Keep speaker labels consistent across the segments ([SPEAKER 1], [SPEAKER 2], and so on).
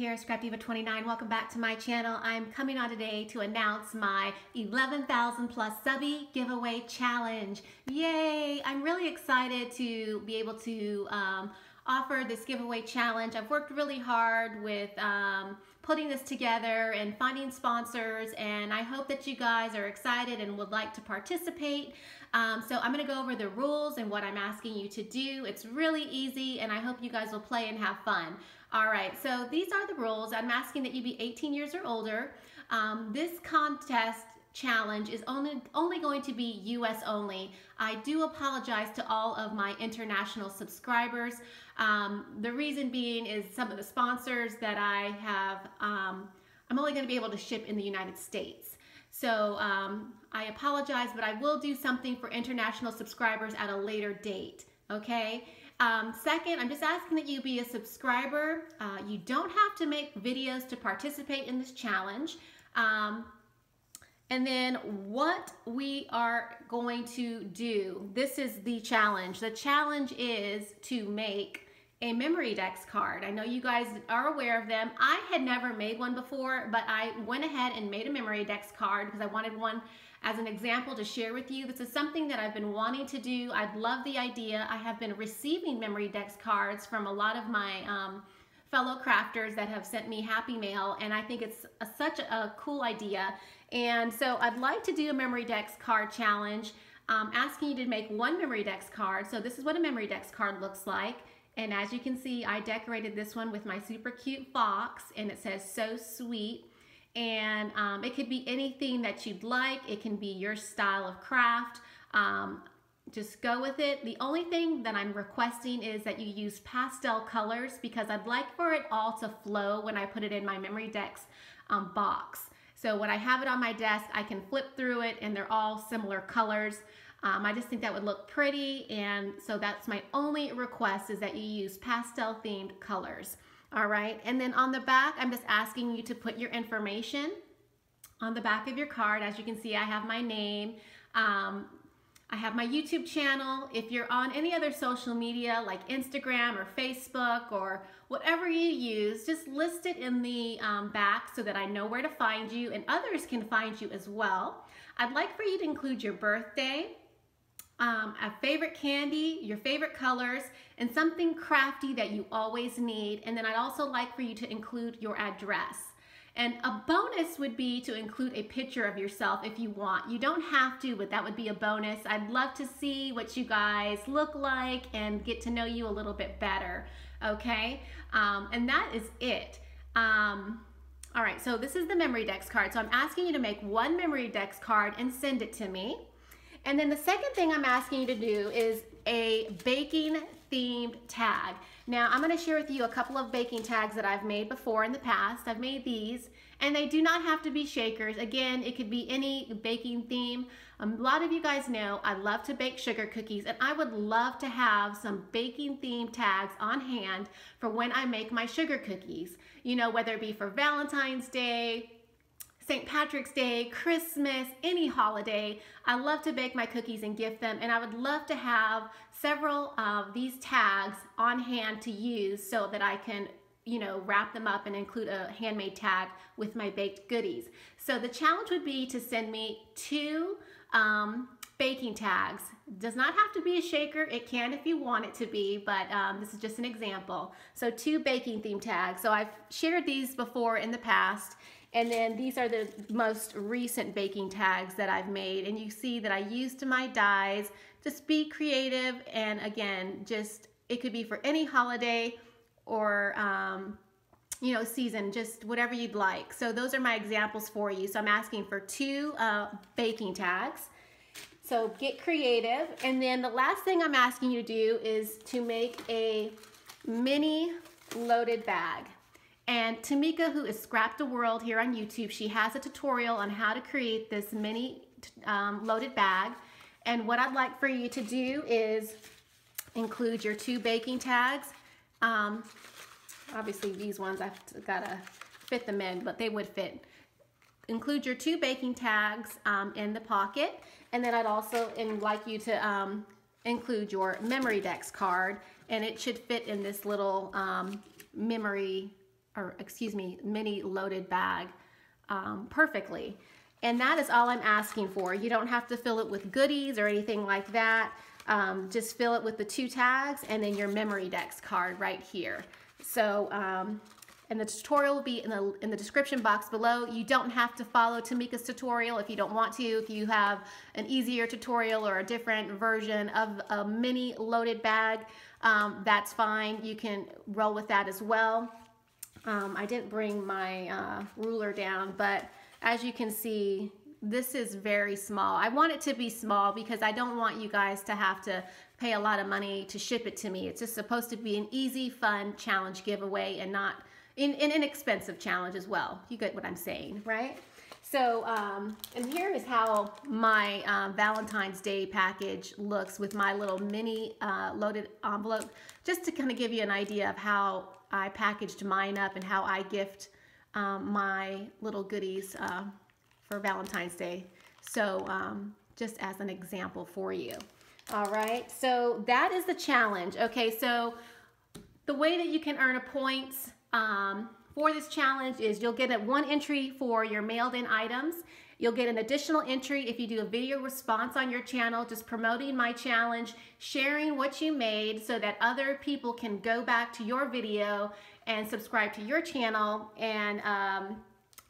[SPEAKER 1] here, Scrapdiva29. Welcome back to my channel. I'm coming on today to announce my 11,000 plus Subbie giveaway challenge. Yay! I'm really excited to be able to offer this giveaway challenge. I've worked really hard with putting this together and finding sponsors, and I hope that you guys are excited and would like to participate. So I'm going to go over the rules and what I'm asking you to do. It's really easy, and I hope you guys will play and have fun. All right, so these are the rules. I'm asking that you be 18 years or older. This contest challenge is only going to be US only. I do apologize to all of my international subscribers. The reason being is some of the sponsors that I have, I'm only going to be able to ship in the United States. So I apologize, but I will do something for international subscribers at a later date, okay? Second, I'm just asking that you be a subscriber. You don't have to make videos to participate in this challenge. And then what we are going to do, this is the challenge. The challenge is to make a memory dex card. I know you guys are aware of them. I had never made one before, but I went ahead and made a memory dex card because I wanted one as an example to share with you. This is something that I've been wanting to do. I love the idea. I have been receiving memory dex cards from a lot of my fellow crafters that have sent me happy mail, and I think it's such a cool idea. And so I'd like to do a memory dex card challenge, asking you to make one memory dex card. So this is what a memory dex card looks like. And as you can see, I decorated this one with my super cute fox, and it says "so sweet." And it could be anything that you'd like. It can be your style of craft. Just go with it. The only thing that I'm requesting is that you use pastel colors, because I'd like for it all to flow when I put it in my memory dex box. So when I have it on my desk, I can flip through it and they're all similar colors. I just think that would look pretty, and so that's my only request, is that you use pastel themed colors. All right, and then on the back, I'm just asking you to put your information on the back of your card. As you can see, I have my name. I have my YouTube channel. If you're on any other social media like Instagram or Facebook or whatever you use, just list it in the back so that I know where to find you and others can find you as well. I'd like for you to include your birthday, a favorite candy, your favorite colors, and something crafty that you always need. And then I'd also like for you to include your address. And a bonus would be to include a picture of yourself if you want. You don't have to, but that would be a bonus. I'd love to see what you guys look like and get to know you a little bit better, okay? And that is it. All right, so this is the memory dex card. So I'm asking you to make one memory dex card and send it to me. And then the second thing I'm asking you to do is a baking themed tag. Now I'm going to share with you a couple of baking tags that I've made before in the past. I've made these, and they do not have to be shakers. Again, it could be any baking theme. A lot of you guys know I love to bake sugar cookies, and I would love to have some baking themed tags on hand for when I make my sugar cookies. You know, whether it be for Valentine's Day, St. Patrick's Day, Christmas, any holiday. I love to bake my cookies and gift them, and I would love to have several of these tags on hand to use so that I can, you know, wrap them up and include a handmade tag with my baked goodies. So the challenge would be to send me 2 baking tags. Does not have to be a shaker. It can if you want it to be, but this is just an example. So 2 baking theme tags. So I've shared these before in the past. And then these are the most recent baking tags that I've made. And you see that I used my dies. Just be creative. And again, just, it could be for any holiday or, you know, season, just whatever you'd like. So those are my examples for you. So I'm asking for 2 baking tags. So get creative. And then the last thing I'm asking you to do is to make a mini loaded bag. And Tamika, who is Scrapdaworlds here on YouTube, she has a tutorial on how to create this mini loaded bag. And what I'd like for you to do is include your 2 baking tags. Obviously these ones I've gotta fit them in, but they would fit. Include your 2 baking tags in the pocket. And then I'd also like you to include your memory dex card, and it should fit in this little memory or excuse me, mini loaded bag perfectly. And that is all I'm asking for. You don't have to fill it with goodies or anything like that. Just fill it with the 2 tags and then your Memory Dex card right here. So, and the tutorial will be in the description box below. You don't have to follow Tamika's tutorial if you don't want to. If you have an easier tutorial or a different version of a mini loaded bag, that's fine. You can roll with that as well. I didn't bring my ruler down, but as you can see, this is very small. I want it to be small because I don't want you guys to have to pay a lot of money to ship it to me. It's just supposed to be an easy, fun challenge giveaway and not an inexpensive challenge as well. You get what I'm saying, right? So, and here is how my Valentine's Day package looks with my little mini loaded envelope, just to kind of give you an idea of how I packaged mine up and how I gift my little goodies for Valentine's Day. So just as an example for you. All right, so that is the challenge. Okay, so the way that you can earn points for this challenge is you'll get 1 entry for your mailed in items. You'll get an additional entry if you do a video response on your channel, just promoting my challenge, sharing what you made so that other people can go back to your video and subscribe to your channel and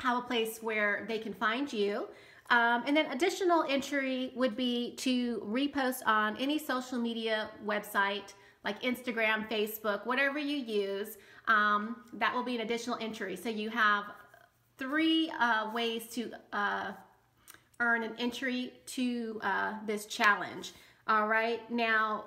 [SPEAKER 1] have a place where they can find you. And then additional entry would be to repost on any social media website like Instagram, Facebook, whatever you use. That will be an additional entry. So you have 3 ways to earn an entry to this challenge. All right, now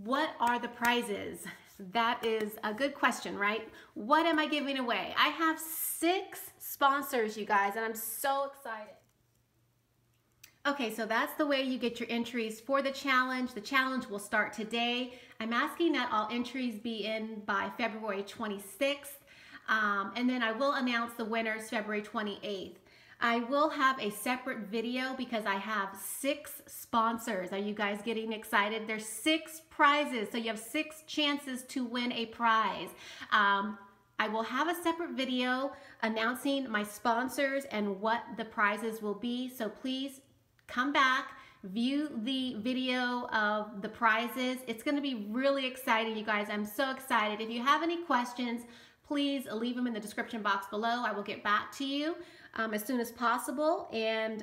[SPEAKER 1] what are the prizes? That is a good question, right? What am I giving away? I have 6 sponsors, you guys, and I'm so excited. Okay, so that's the way you get your entries for the challenge. The challenge will start today. I'm asking that all entries be in by February 26th, and then I will announce the winners February 28th. I will have a separate video because I have 6 sponsors. Are you guys getting excited? There's 6 prizes, so you have 6 chances to win a prize. I will have a separate video announcing my sponsors and what the prizes will be, so please come back, view the video of the prizes. It's going to be really exciting, you guys. I'm so excited. If you have any questions, please leave them in the description box below. I will get back to you as soon as possible. And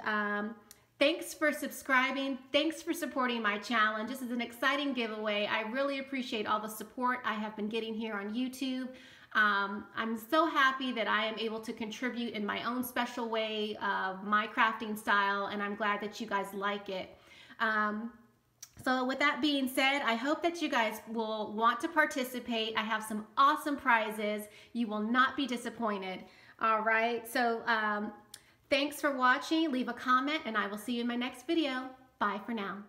[SPEAKER 1] thanks for subscribing. Thanks for supporting my challenge. This is an exciting giveaway. I really appreciate all the support I have been getting here on YouTube. I'm so happy that I am able to contribute in my own special way of my crafting style, and I'm glad that you guys like it. So with that being said, I hope that you guys will want to participate. I have some awesome prizes. You will not be disappointed. All right, so thanks for watching. Leave a comment, and I will see you in my next video. Bye for now.